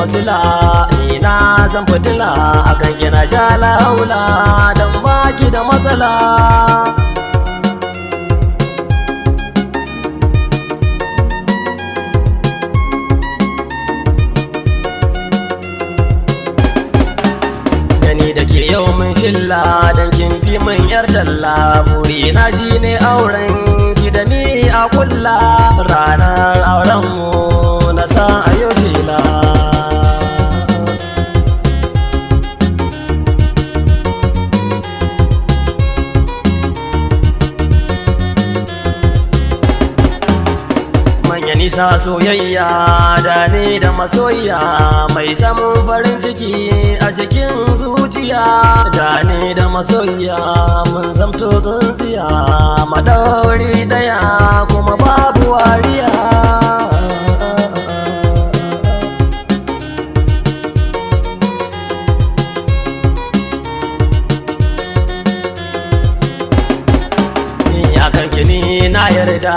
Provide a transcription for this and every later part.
masila ni na zan fitila akan kina sha laula dan baki da matsala. Gani da ke yau mun shilla dan kin fi mun yar talla, burina shine auren ki da ni a kulla, ranar auren mu na sa a yau shila. Nisa soyayya da ni da masoyiya mai samun farin ciki a cikin zuciya, da ni da masoyiya mun zamto tsintsiya madauri daya kuma babu wariya. Kini na yarda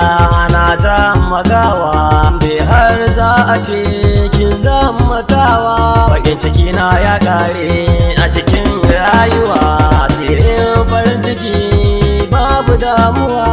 na zama gawa, bai har za a ce kin zama tawa. Bakin ciki na ya kare a cikin rayuwa, asirin farin ciki babu damuwa.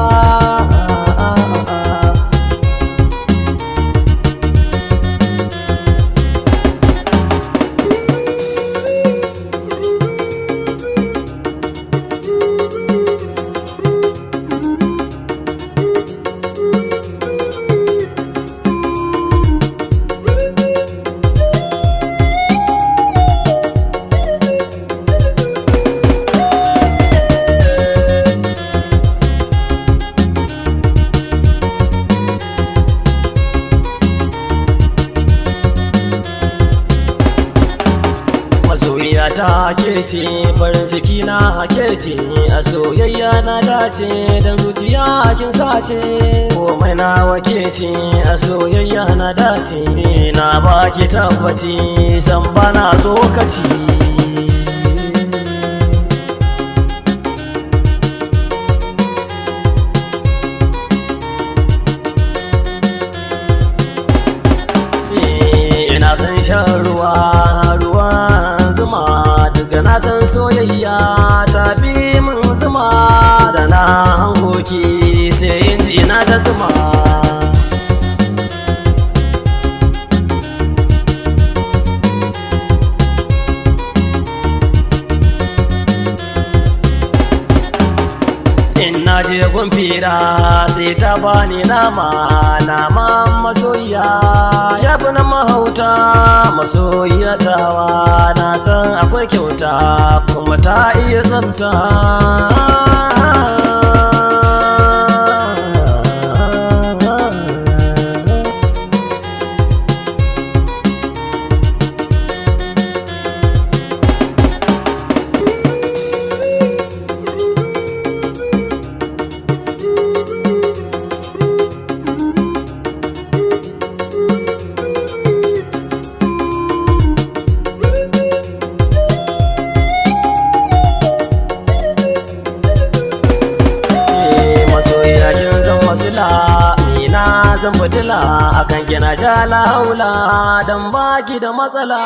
Ta ke ce farin ciki na hake ce, a soyayya na dace da zuciya kin sace, komai na wake ce a soyayya na dace, na baki tabbaci san bana tsokaci. Ina san shan ruwa zuma, daga na san soyayya ta bi min zuma, da na hangoki sai yin ji ina ta zuma. In na je gumfira sai ta bani nama masoyiya ya fi na mahauta. Masoyiya tawa na san akwai kyauta kuma ta iya tsafta. Ni na zan fitila akan kina sha laula dan baki da matsala.